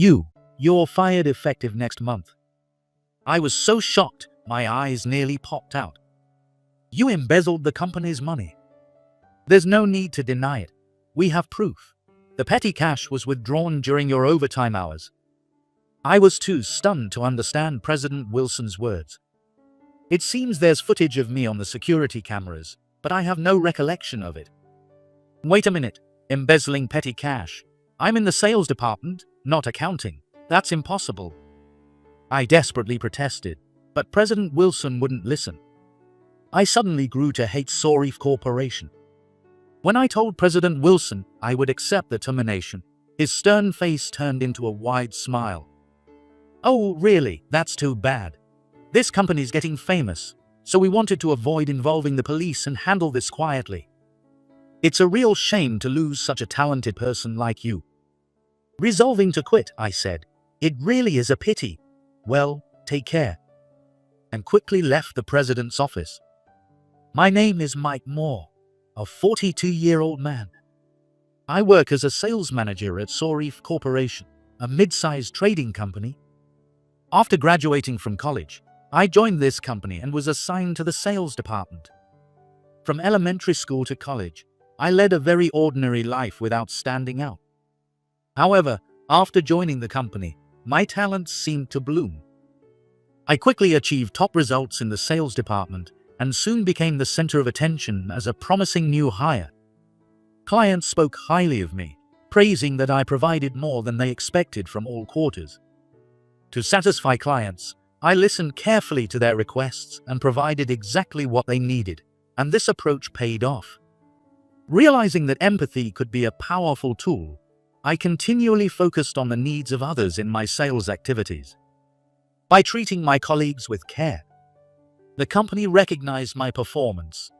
You're fired effective next month." I was so shocked, my eyes nearly popped out. "You embezzled the company's money." "There's no need to deny it. We have proof. The petty cash was withdrawn during your overtime hours." I was too stunned to understand President Wilson's words. "It seems there's footage of me on the security cameras, but I have no recollection of it." "Wait a minute, embezzling petty cash. I'm in the sales department, not accounting. That's impossible." I desperately protested, but President Wilson wouldn't listen. I suddenly grew to hate Sorry Corporation. When I told President Wilson I would accept the termination, his stern face turned into a wide smile. "Oh, really? That's too bad. This company's getting famous, so we wanted to avoid involving the police and handle this quietly. It's a real shame to lose such a talented person like you." Resolving to quit, I said, "It really is a pity. Well, take care," and quickly left the president's office. My name is Mike Moore, a 42-year-old man. I work as a sales manager at Sorry Corporation, a mid-sized trading company. After graduating from college, I joined this company and was assigned to the sales department. From elementary school to college, I led a very ordinary life without standing out. However, after joining the company, my talents seemed to bloom. I quickly achieved top results in the sales department and soon became the center of attention as a promising new hire. Clients spoke highly of me, praising that I provided more than they expected from all quarters. To satisfy clients, I listened carefully to their requests and provided exactly what they needed, and this approach paid off. Realizing that empathy could be a powerful tool, I continually focused on the needs of others in my sales activities. By treating my colleagues with care, the company recognized my performance.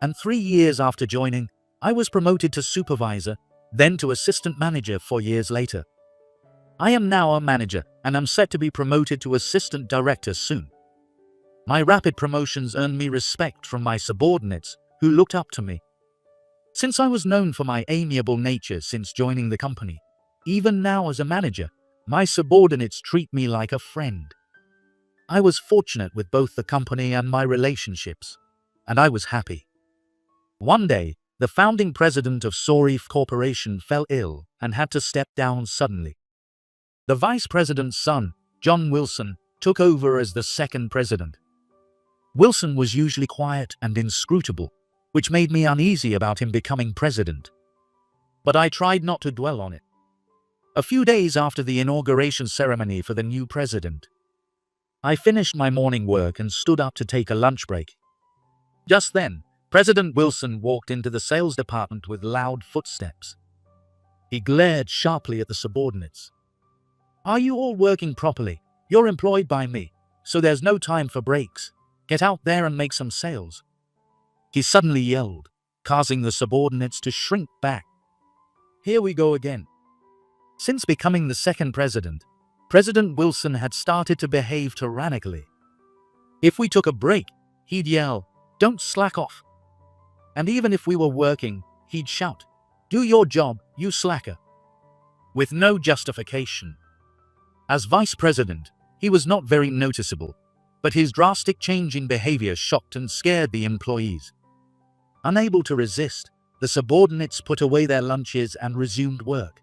And 3 years after joining, I was promoted to supervisor, then to assistant manager 4 years later. I am now a manager and am set to be promoted to assistant director soon. My rapid promotions earned me respect from my subordinates, who looked up to me. Since I was known for my amiable nature since joining the company, even now as a manager, my subordinates treat me like a friend. I was fortunate with both the company and my relationships, and I was happy. One day, the founding president of Sorry Corporation fell ill and had to step down suddenly. The vice president's son, John Wilson, took over as the second president. Wilson was usually quiet and inscrutable, which made me uneasy about him becoming president. But I tried not to dwell on it. A few days after the inauguration ceremony for the new president, I finished my morning work and stood up to take a lunch break. Just then, President Wilson walked into the sales department with loud footsteps. He glared sharply at the subordinates. "Are you all working properly? You're employed by me, so there's no time for breaks. Get out there and make some sales," he suddenly yelled, causing the subordinates to shrink back. Here we go again. Since becoming the second president, President Wilson had started to behave tyrannically. If we took a break, he'd yell, "Don't slack off." And even if we were working, he'd shout, "Do your job, you slacker," with no justification. As vice president, he was not very noticeable, but his drastic change in behavior shocked and scared the employees. Unable to resist, the subordinates put away their lunches and resumed work.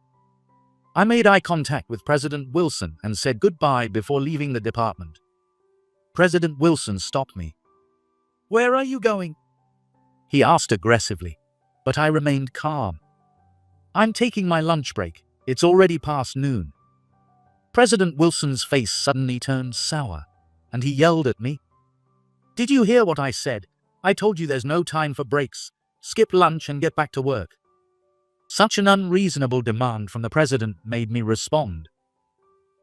I made eye contact with President Wilson and said goodbye before leaving the department. President Wilson stopped me. "Where are you going?" he asked aggressively, but I remained calm. "I'm taking my lunch break. It's already past noon." President Wilson's face suddenly turned sour, and he yelled at me. "Did you hear what I said? I told you there's no time for breaks. Skip lunch and get back to work." Such an unreasonable demand from the president made me respond.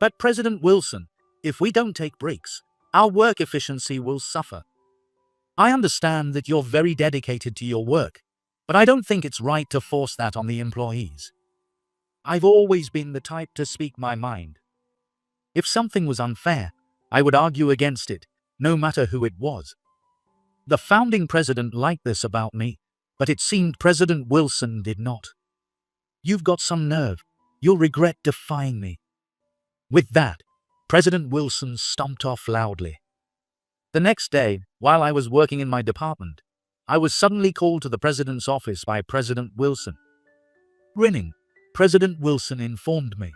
"But President Wilson, if we don't take breaks, our work efficiency will suffer. I understand that you're very dedicated to your work, but I don't think it's right to force that on the employees. I've always been the type to speak my mind. If something was unfair, I would argue against it, no matter who it was." The founding president liked this about me, but it seemed President Wilson did not. "You've got some nerve. You'll regret defying me," With that, President Wilson stomped off loudly. The next day, while I was working in my department, I was suddenly called to the president's office by President Wilson. Grinning, President Wilson informed me,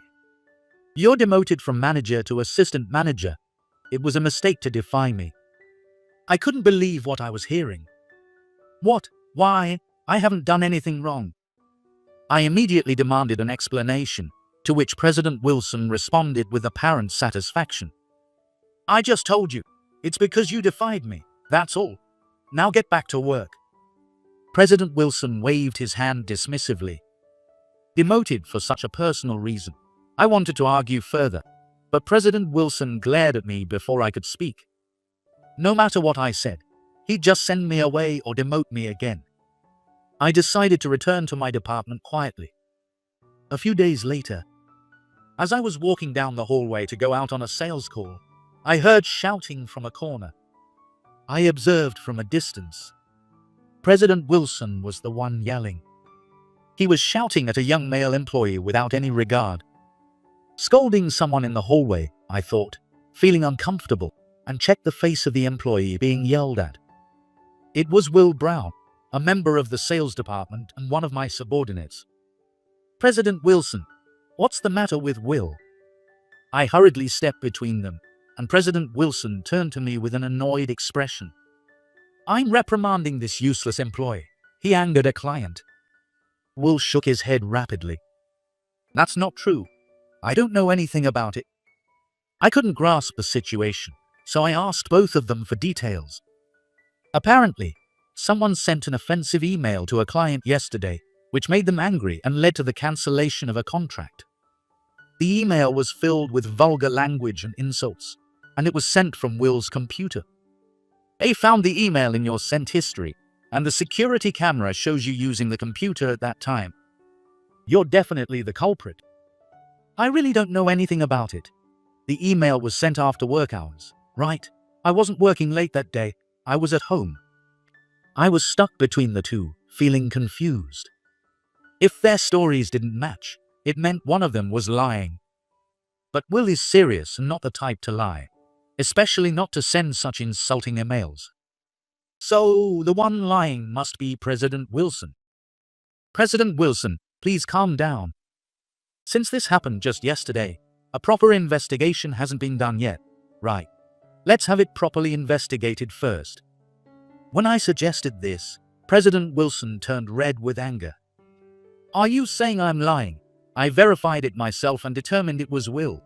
"You're demoted from manager to assistant manager. It was a mistake to defy me." I couldn't believe what I was hearing. What? Why? I haven't done anything wrong. I immediately demanded an explanation, to which President Wilson responded with apparent satisfaction. "I just told you. It's because you defied me, that's all. Now get back to work." President Wilson waved his hand dismissively. Demoted for such a personal reason. I wanted to argue further, but President Wilson glared at me before I could speak. No matter what I said, he'd just send me away or demote me again. I decided to return to my department quietly. A few days later, as I was walking down the hallway to go out on a sales call, I heard shouting from a corner. I observed from a distance. President Wilson was the one yelling. He was shouting at a young male employee without any regard. Scolding someone in the hallway, I thought, feeling uncomfortable, and checked the face of the employee being yelled at. It was Will Brown, a member of the sales department and one of my subordinates. "President Wilson, what's the matter with Will?" I hurriedly stepped between them, and President Wilson turned to me with an annoyed expression. "I'm reprimanding this useless employee. He angered a client." Will shook his head rapidly. "That's not true. I don't know anything about it." I couldn't grasp the situation, so I asked both of them for details. Apparently, someone sent an offensive email to a client yesterday, which made them angry and led to the cancellation of a contract. The email was filled with vulgar language and insults, and it was sent from Will's computer. "They found the email in your sent history, and the security camera shows you using the computer at that time. You're definitely the culprit." "I really don't know anything about it. The email was sent after work hours, right? I wasn't working late that day. I was at home." I was stuck between the two, feeling confused. If their stories didn't match, it meant one of them was lying. But Will is serious and not the type to lie, especially not to send such insulting emails. So the one lying must be President Wilson. "President Wilson, please calm down. Since this happened just yesterday, a proper investigation hasn't been done yet, right? Let's have it properly investigated first." When I suggested this, President Wilson turned red with anger. "Are you saying I'm lying? I verified it myself and determined it was Will.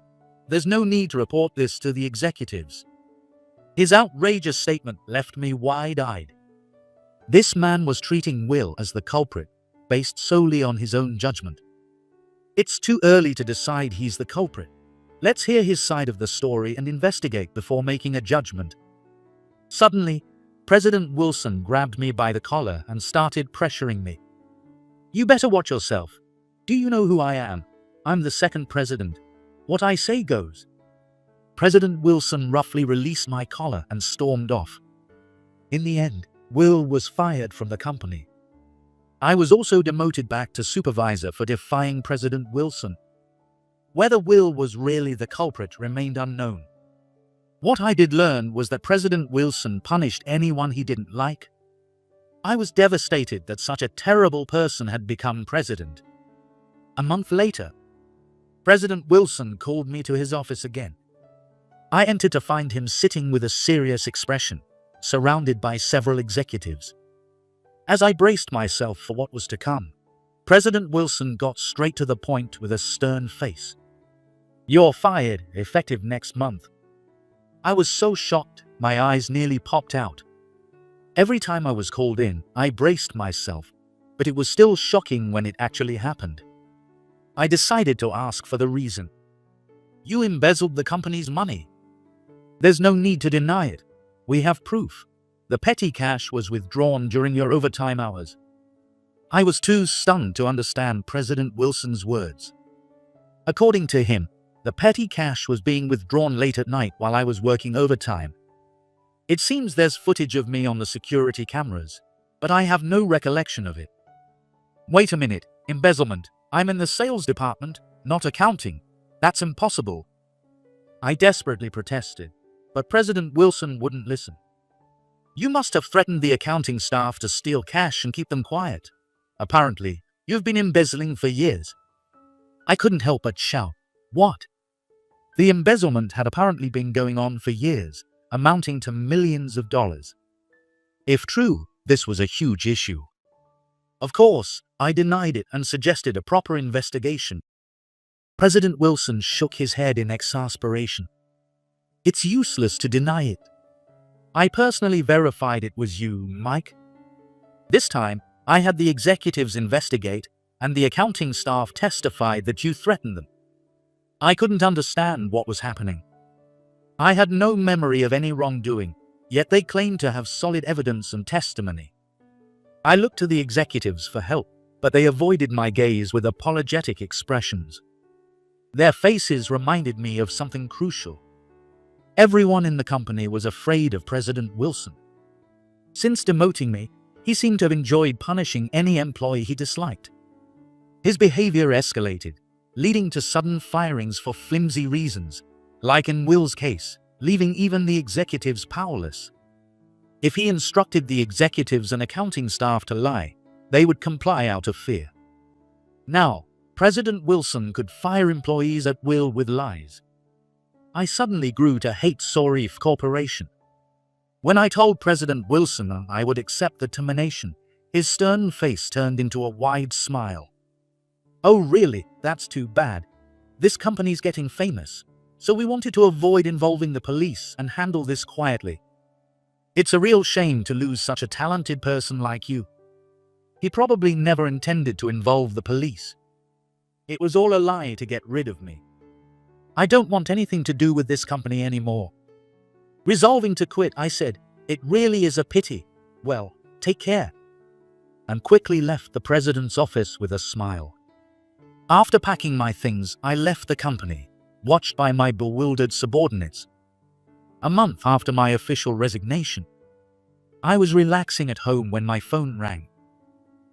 There's no need to report this to the executives." His outrageous statement left me wide-eyed. This man was treating Will as the culprit, based solely on his own judgment. It's too early to decide he's the culprit. Let's hear his side of the story and investigate before making a judgment. Suddenly, President Wilson grabbed me by the collar and started pressuring me. "You better watch yourself. Do you know who I am? I'm the second president. What I say goes." President Wilson roughly released my collar and stormed off. In the end, Will was fired from the company. I was also demoted back to supervisor for defying President Wilson. Whether Will was really the culprit remained unknown. What I did learn was that President Wilson punished anyone he didn't like. I was devastated that such a terrible person had become president. A month later, President Wilson called me to his office again. I entered to find him sitting with a serious expression, surrounded by several executives. As I braced myself for what was to come, President Wilson got straight to the point with a stern face. "You're fired, effective next month." I was so shocked, my eyes nearly popped out. Every time I was called in, I braced myself, but it was still shocking when it actually happened. I decided to ask for the reason. "You embezzled the company's money." "There's no need to deny it. We have proof. The petty cash was withdrawn during your overtime hours." I was too stunned to understand President Wilson's words. According to him, the petty cash was being withdrawn late at night while I was working overtime. It seems there's footage of me on the security cameras, but I have no recollection of it. "Wait a minute, embezzlement. I'm in the sales department, not accounting. That's impossible." I desperately protested, but President Wilson wouldn't listen. You must have threatened the accounting staff to steal cash and keep them quiet. Apparently, you've been embezzling for years. I couldn't help but shout, "What?" The embezzlement had apparently been going on for years, amounting to millions of dollars. If true, this was a huge issue. Of course, I denied it and suggested a proper investigation. President Wilson shook his head in exasperation. It's useless to deny it. I personally verified it was you, Mike. This time, I had the executives investigate, and the accounting staff testified that you threatened them. I couldn't understand what was happening. I had no memory of any wrongdoing, yet they claimed to have solid evidence and testimony. I looked to the executives for help, but they avoided my gaze with apologetic expressions. Their faces reminded me of something crucial. Everyone in the company was afraid of President Wilson. Since demoting me, he seemed to have enjoyed punishing any employee he disliked. His behavior escalated, leading to sudden firings for flimsy reasons, like in Will's case, leaving even the executives powerless. If he instructed the executives and accounting staff to lie, they would comply out of fear. Now, President Wilson could fire employees at will with lies. I suddenly grew to hate Sorif Corporation. When I told President Wilson I would accept the termination, his stern face turned into a wide smile. Oh really? That's too bad. This company's getting famous, so we wanted to avoid involving the police and handle this quietly. It's a real shame to lose such a talented person like you. He probably never intended to involve the police. It was all a lie to get rid of me. I don't want anything to do with this company anymore. Resolving to quit, I said, "It really is a pity. Well, take care," and quickly left the president's office with a smile. After packing my things, I left the company, watched by my bewildered subordinates. A month after my official resignation, I was relaxing at home when my phone rang.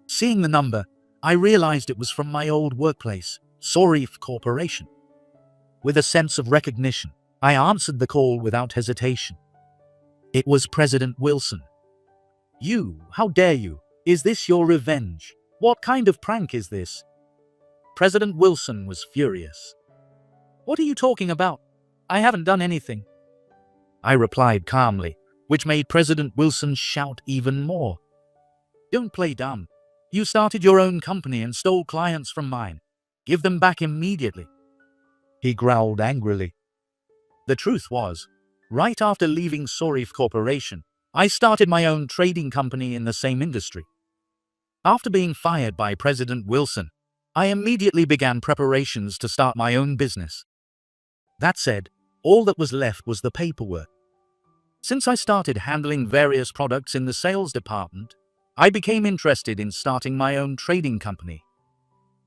Seeing the number, I realized it was from my old workplace, Sorif Corporation. With a sense of recognition, I answered the call without hesitation. It was President Wilson. "You, how dare you? Is this your revenge? What kind of prank is this?" President Wilson was furious. "What are you talking about? I haven't done anything," I replied calmly, which made President Wilson shout even more. "Don't play dumb. You started your own company and stole clients from mine. Give them back immediately," he growled angrily. The truth was, right after leaving Sorif Corporation, I started my own trading company in the same industry. After being fired by President Wilson, I immediately began preparations to start my own business. That said, all that was left was the paperwork. Since I started handling various products in the sales department, I became interested in starting my own trading company.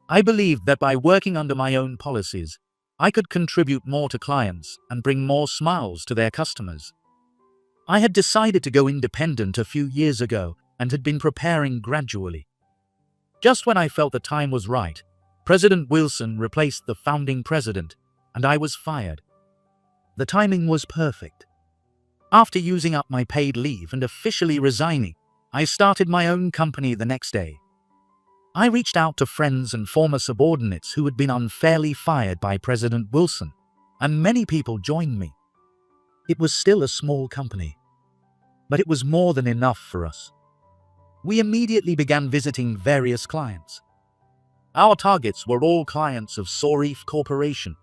I believed that by working under my own policies, I could contribute more to clients and bring more smiles to their customers. I had decided to go independent a few years ago and had been preparing gradually. Just when I felt the time was right, President Wilson replaced the founding president, and I was fired. The timing was perfect. After using up my paid leave and officially resigning, I started my own company the next day. I reached out to friends and former subordinates who had been unfairly fired by President Wilson, and many people joined me. It was still a small company, but it was more than enough for us. We immediately began visiting various clients. Our targets were all clients of Sorif Corporation.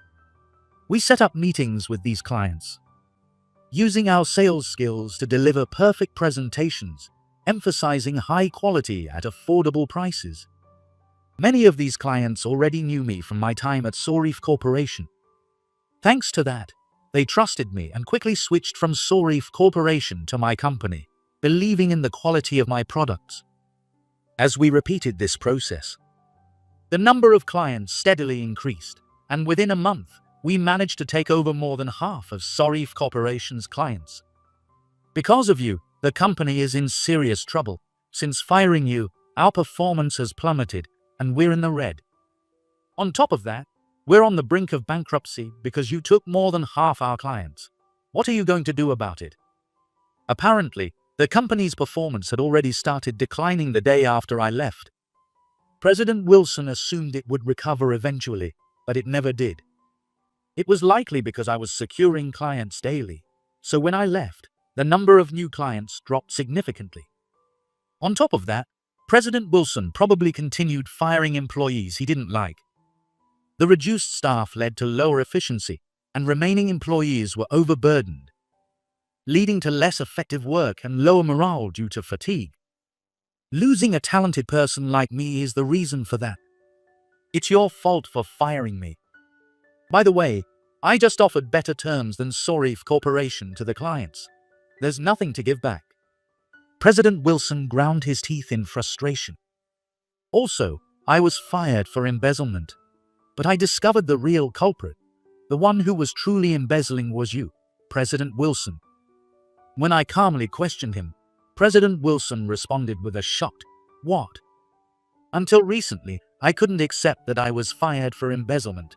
We set up meetings with these clients, using our sales skills to deliver perfect presentations, emphasizing high quality at affordable prices. Many of these clients already knew me from my time at Sorif Corporation. Thanks to that, they trusted me and quickly switched from Sorif Corporation to my company, believing in the quality of my products. As we repeated this process, the number of clients steadily increased, and within a month, we managed to take over more than half of Sorif Corporation's clients. Because of you, the company is in serious trouble. Since firing you, our performance has plummeted, and we're in the red. On top of that, We're on the brink of bankruptcy because you took more than half our clients. What are you going to do about it? Apparently, the company's performance had already started declining the day after I left. President Wilson assumed it would recover eventually, but it never did. It was likely because I was securing clients daily, so when I left, the number of new clients dropped significantly. On top of that, President Wilson probably continued firing employees he didn't like. The reduced staff led to lower efficiency, and remaining employees were overburdened, leading to less effective work and lower morale due to fatigue. Losing a talented person like me is the reason for that. It's your fault for firing me. By the way, I just offered better terms than Sorry Corporation to the clients. There's nothing to give back. President Wilson ground his teeth in frustration. Also, I was fired for embezzlement. But I discovered the real culprit. The one who was truly embezzling was you, President Wilson. When I calmly questioned him, President Wilson responded with a shocked, "What?" Until recently, I couldn't accept that I was fired for embezzlement.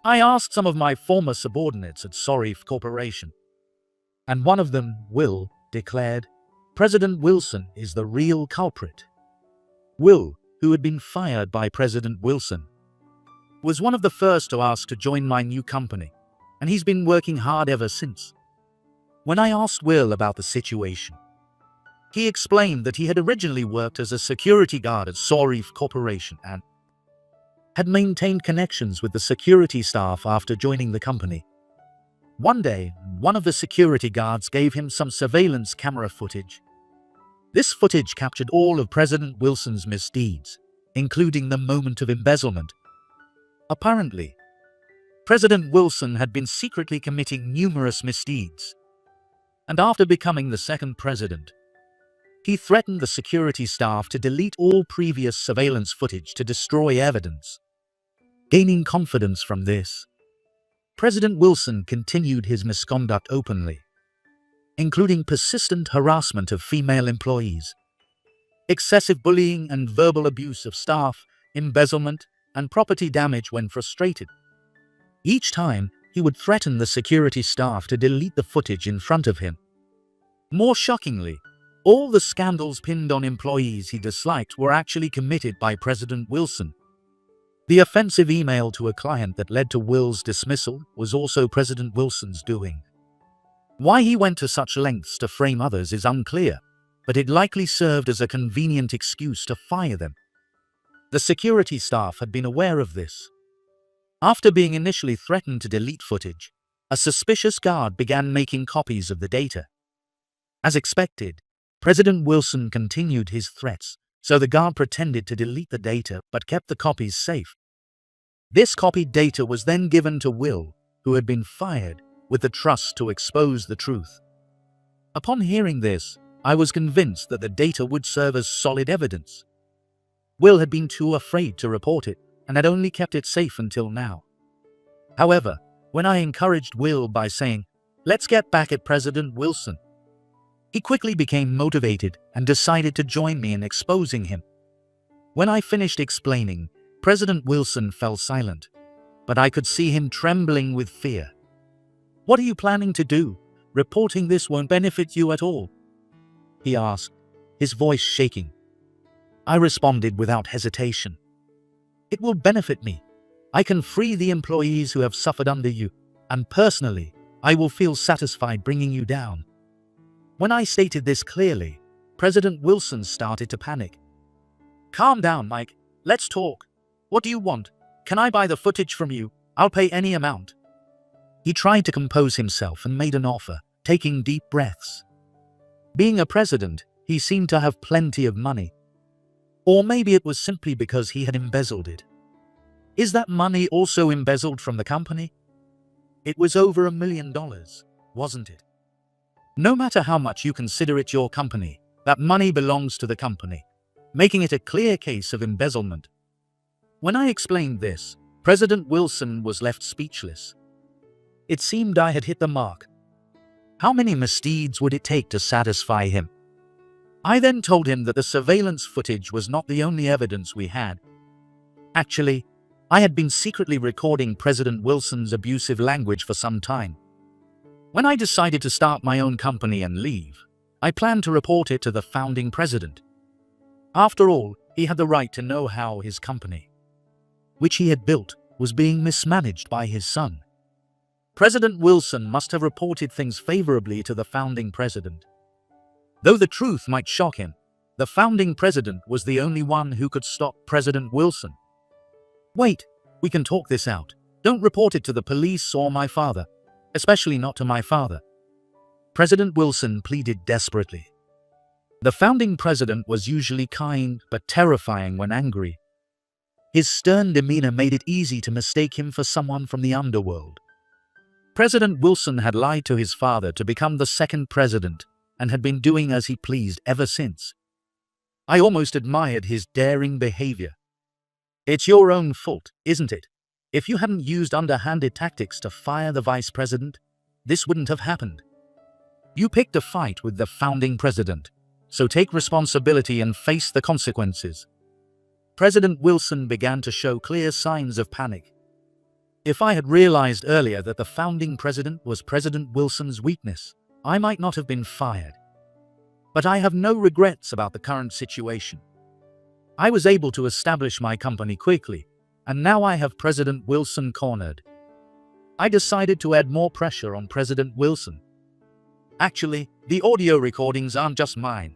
I asked some of my former subordinates at Sorry Corporation, and one of them, Will, declared, President Wilson is the real culprit. Will, who had been fired by President Wilson, was one of the first to ask to join my new company, and he's been working hard ever since. When I asked Will about the situation, he explained that he had originally worked as a security guard at Sorry Corporation and had maintained connections with the security staff after joining the company. One day, one of the security guards gave him some surveillance camera footage. This footage captured all of President Wilson's misdeeds, including the moment of embezzlement. Apparently, President Wilson had been secretly committing numerous misdeeds, and after becoming the second president, he threatened the security staff to delete all previous surveillance footage to destroy evidence. Gaining confidence from this, President Wilson continued his misconduct openly, including persistent harassment of female employees, excessive bullying and verbal abuse of staff, embezzlement, and property damage when frustrated. Each time, he would threaten the security staff to delete the footage in front of him. More shockingly, all the scandals pinned on employees he disliked were actually committed by President Wilson. The offensive email to a client that led to Will's dismissal was also President Wilson's doing. Why he went to such lengths to frame others is unclear, but it likely served as a convenient excuse to fire them. The security staff had been aware of this. After being initially threatened to delete footage, a suspicious guard began making copies of the data. As expected, President Wilson continued his threats, so the guard pretended to delete the data but kept the copies safe. This copied data was then given to Will, who had been fired, with the trust to expose the truth. Upon hearing this, I was convinced that the data would serve as solid evidence. Will had been too afraid to report it and had only kept it safe until now. However, when I encouraged Will by saying, "Let's get back at President Wilson," he quickly became motivated and decided to join me in exposing him. When I finished explaining, President Wilson fell silent, but I could see him trembling with fear. "What are you planning to do? Reporting this won't benefit you at all," he asked, his voice shaking. I responded without hesitation. "It will benefit me. I can free the employees who have suffered under you, and personally, I will feel satisfied bringing you down." When I stated this clearly, President Wilson started to panic. "Calm down, Mike. Let's talk. What do you want? Can I buy the footage from you? I'll pay any amount." He tried to compose himself and made an offer, taking deep breaths. Being a president, he seemed to have plenty of money. Or maybe it was simply because he had embezzled it. Is that money also embezzled from the company? It was over $1 million, wasn't it? No matter how much you consider it your company, that money belongs to the company, making it a clear case of embezzlement. When I explained this, President Wilson was left speechless. It seemed I had hit the mark. How many misdeeds would it take to satisfy him? I then told him that the surveillance footage was not the only evidence we had. Actually, I had been secretly recording President Wilson's abusive language for some time. When I decided to start my own company and leave, I planned to report it to the founding president. After all, he had the right to know how his company, which he had built, was being mismanaged by his son. President Wilson must have reported things favorably to the founding president. Though the truth might shock him, the founding president was the only one who could stop President Wilson. "Wait, we can talk this out. Don't report it to the police or my father, especially not to my father," President Wilson pleaded desperately. The founding president was usually kind but terrifying when angry. His stern demeanor made it easy to mistake him for someone from the underworld. President Wilson had lied to his father to become the second president and had been doing as he pleased ever since. I almost admired his daring behavior. "It's your own fault, isn't it? If you hadn't used underhanded tactics to fire the vice president, this wouldn't have happened. You picked a fight with the founding president, so take responsibility and face the consequences." President Wilson began to show clear signs of panic. If I had realized earlier that the founding president was President Wilson's weakness, I might not have been fired. But I have no regrets about the current situation. I was able to establish my company quickly, and now I have President Wilson cornered. I decided to add more pressure on President Wilson. Actually, the audio recordings aren't just mine.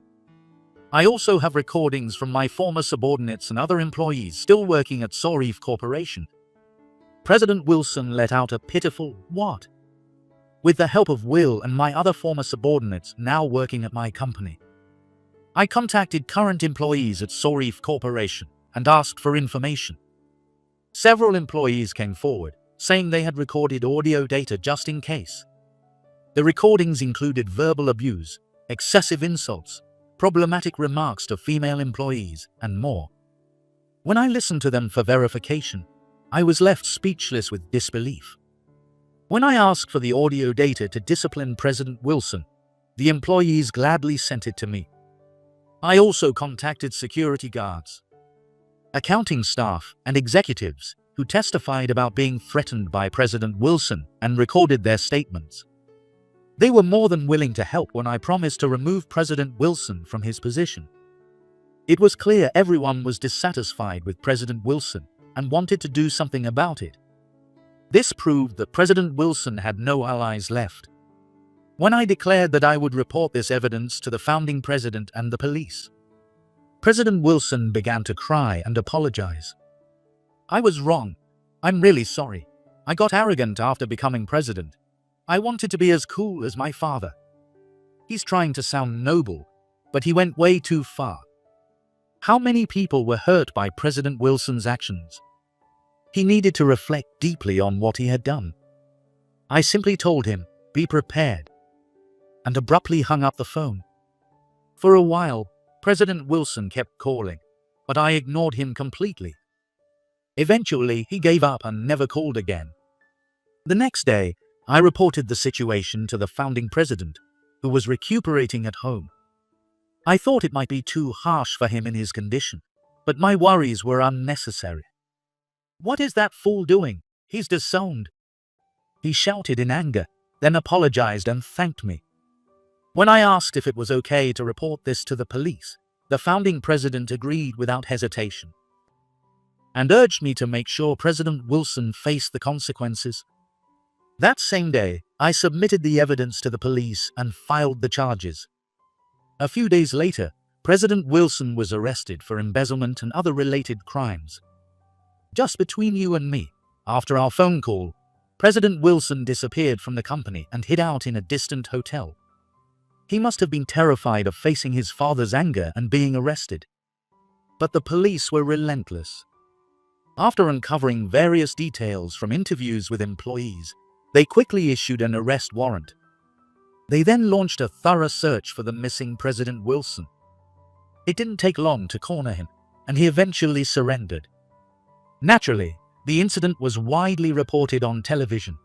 I also have recordings from my former subordinates and other employees still working at Sorif Corporation. President Wilson let out a pitiful "what?" with the help of Will and my other former subordinates now working at my company. I contacted current employees at Sorif Corporation and asked for information. Several employees came forward, saying they had recorded audio data just in case. The recordings included verbal abuse, excessive insults, problematic remarks to female employees, and more. When I listened to them for verification, I was left speechless with disbelief. When I asked for the audio data to discipline President Wilson, the employees gladly sent it to me. I also contacted security guards, accounting staff, and executives who testified about being threatened by President Wilson and recorded their statements. They were more than willing to help when I promised to remove President Wilson from his position. It was clear everyone was dissatisfied with President Wilson and wanted to do something about it. This proved that President Wilson had no allies left. When I declared that I would report this evidence to the founding president and the police, President Wilson began to cry and apologize. "I was wrong. I'm really sorry. I got arrogant after becoming president. I wanted to be as cool as my father." He's trying to sound noble, but he went way too far. How many people were hurt by President Wilson's actions? He needed to reflect deeply on what he had done. I simply told him, "Be prepared," and abruptly hung up the phone. For a while, President Wilson kept calling, but I ignored him completely. Eventually, he gave up and never called again. The next day, I reported the situation to the founding president, who was recuperating at home. I thought it might be too harsh for him in his condition, but my worries were unnecessary. "What is that fool doing? He's disowned," he shouted in anger, then apologized and thanked me. When I asked if it was okay to report this to the police, the founding president agreed without hesitation and urged me to make sure President Wilson faced the consequences. That same day, I submitted the evidence to the police and filed the charges. A few days later, President Wilson was arrested for embezzlement and other related crimes. Just between you and me, after our phone call, President Wilson disappeared from the company and hid out in a distant hotel. He must have been terrified of facing his father's anger and being arrested. But the police were relentless. After uncovering various details from interviews with employees, they quickly issued an arrest warrant. They then launched a thorough search for the missing President Wilson. It didn't take long to corner him, and he eventually surrendered. Naturally, the incident was widely reported on television,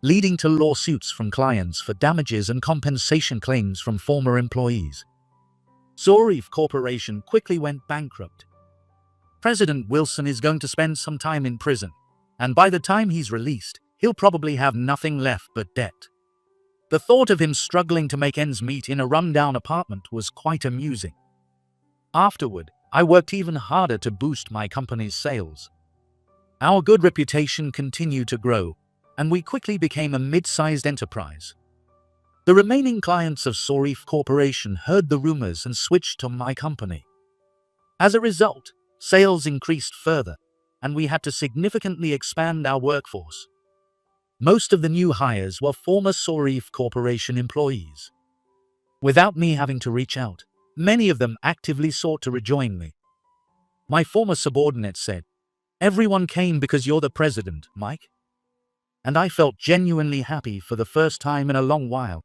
leading to lawsuits from clients for damages and compensation claims from former employees. Sorif Corporation quickly went bankrupt. President Wilson is going to spend some time in prison, and by the time he's released, he'll probably have nothing left but debt. The thought of him struggling to make ends meet in a rundown apartment was quite amusing. Afterward, I worked even harder to boost my company's sales. Our good reputation continued to grow, and we quickly became a mid-sized enterprise. The remaining clients of Sorif Corporation heard the rumors and switched to my company. As a result, sales increased further, and we had to significantly expand our workforce. Most of the new hires were former Sorif Corporation employees. Without me having to reach out, many of them actively sought to rejoin me. My former subordinate said, "Everyone came because you're the president, Mike." And I felt genuinely happy for the first time in a long while.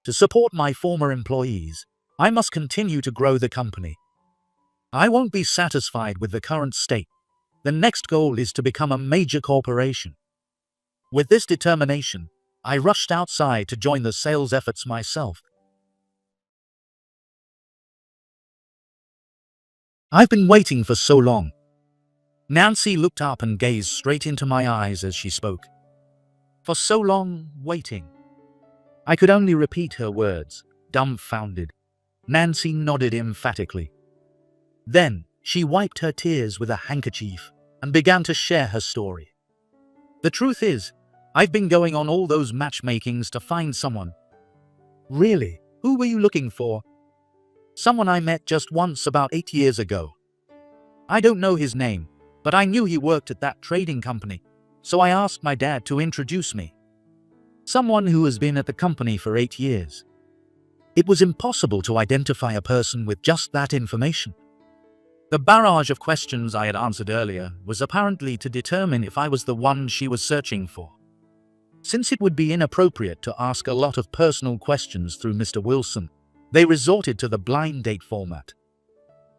To support my former employees, I must continue to grow the company. I won't be satisfied with the current state. The next goal is to become a major corporation. With this determination, I rushed outside to join the sales efforts myself. "I've been waiting for so long." Nancy looked up and gazed straight into my eyes as she spoke. "For so long, waiting." I could only repeat her words, dumbfounded. Nancy nodded emphatically. Then, she wiped her tears with a handkerchief and began to share her story. "The truth is, I've been going on all those matchmakings to find someone." "Really? Who were you looking for?" "Someone I met just once about 8 years ago. I don't know his name, but I knew he worked at that trading company, so I asked my dad to introduce me. Someone who has been at the company for 8 years. It was impossible to identify a person with just that information. The barrage of questions I had answered earlier was apparently to determine if I was the one she was searching for. Since it would be inappropriate to ask a lot of personal questions through Mr. Wilson, they resorted to the blind date format.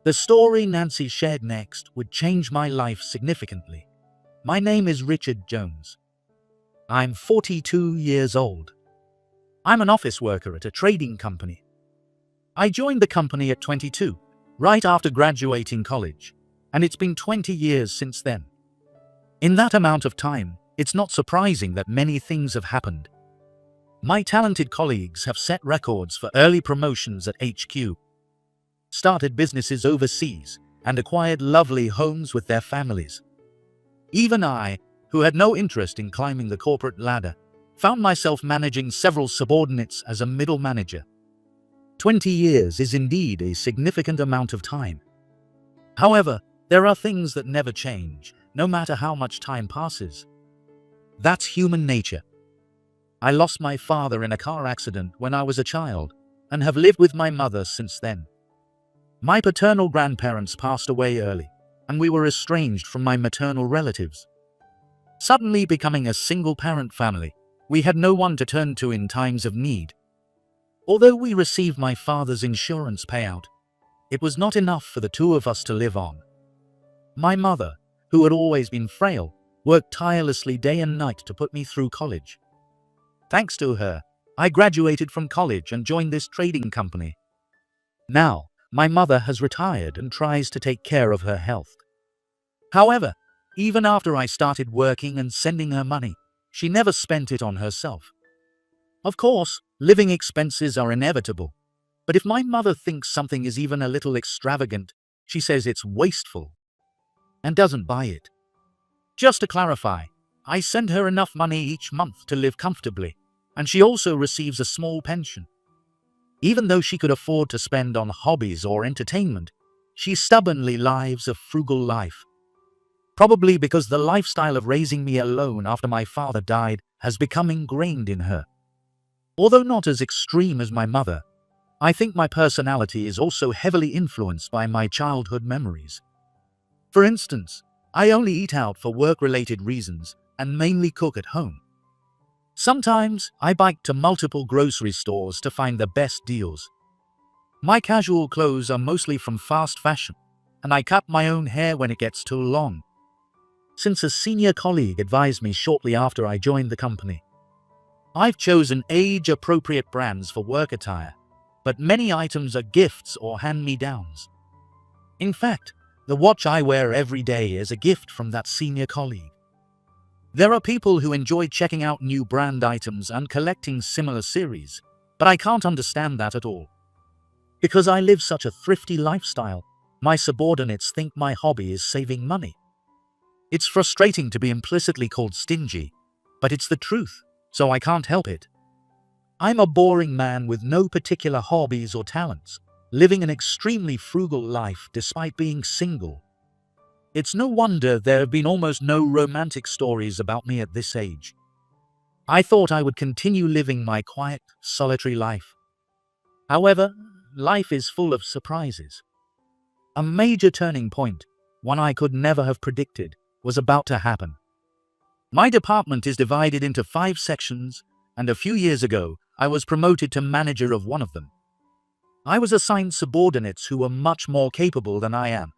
The story Nancy shared next would change my life significantly. My name is Richard Jones. I'm 42 years old. I'm an office worker at a trading company. I joined the company at 22, right after graduating college, and it's been 20 years since then. In that amount of time, it's not surprising that many things have happened. My talented colleagues have set records for early promotions at HQ, started businesses overseas, and acquired lovely homes with their families. Even I, who had no interest in climbing the corporate ladder, found myself managing several subordinates as a middle manager. 20 years is indeed a significant amount of time. However, there are things that never change, no matter how much time passes. That's human nature. I lost my father in a car accident when I was a child, and have lived with my mother since then. My paternal grandparents passed away early, and we were estranged from my maternal relatives. Suddenly becoming a single-parent family, we had no one to turn to in times of need. Although we received my father's insurance payout, it was not enough for the two of us to live on. My mother, who had always been frail, worked tirelessly day and night to put me through college. Thanks to her, I graduated from college and joined this trading company. Now, my mother has retired and tries to take care of her health. However, even after I started working and sending her money, she never spent it on herself. Of course, living expenses are inevitable, but if my mother thinks something is even a little extravagant, she says it's wasteful and doesn't buy it. Just to clarify, I send her enough money each month to live comfortably, and she also receives a small pension. Even though she could afford to spend on hobbies or entertainment, she stubbornly lives a frugal life. Probably because the lifestyle of raising me alone after my father died has become ingrained in her. Although not as extreme as my mother, I think my personality is also heavily influenced by my childhood memories. For instance, I only eat out for work-related reasons and mainly cook at home. Sometimes I bike to multiple grocery stores to find the best deals. My casual clothes are mostly from fast fashion, and I cut my own hair when it gets too long. Since a senior colleague advised me shortly after I joined the company, I've chosen age-appropriate brands for work attire, but many items are gifts or hand-me-downs. In fact, The watch I wear every day is a gift from that senior colleague. There are people who enjoy checking out new brand items and collecting similar series, but I can't understand that at all. Because I live such a thrifty lifestyle, my subordinates think my hobby is saving money. It's frustrating to be implicitly called stingy, but it's the truth, so I can't help it. I'm a boring man with no particular hobbies or talents, living an extremely frugal life despite being single. It's no wonder there have been almost no romantic stories about me at this age. I thought I would continue living my quiet, solitary life. However, life is full of surprises. A major turning point, one I could never have predicted, was about to happen. My department is divided into 5 sections, and a few years ago, I was promoted to manager of one of them. I was assigned subordinates who were much more capable than I am.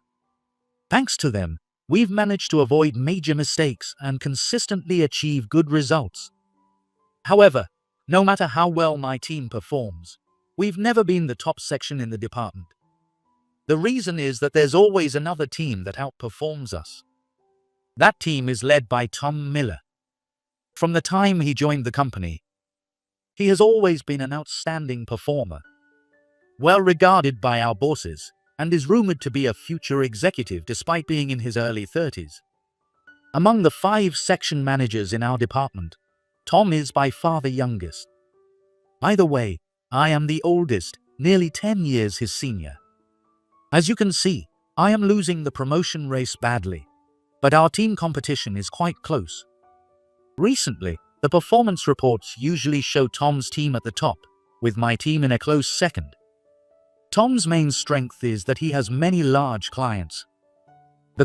Thanks to them, we've managed to avoid major mistakes and consistently achieve good results. However, no matter how well my team performs, we've never been the top section in the department. The reason is that there's always another team that outperforms us. That team is led by Tom Miller. From the time he joined the company, he has always been an outstanding performer, well regarded by our bosses, and is rumored to be a future executive despite being in his early 30s. Among the 5 section managers in our department, Tom is by far the youngest. By the way, I am the oldest, nearly 10 years his senior. As you can see, I am losing the promotion race badly, but our team competition is quite close. Recently, the performance reports usually show Tom's team at the top, with my team in a close second. Tom's main strength is that he has many large clients,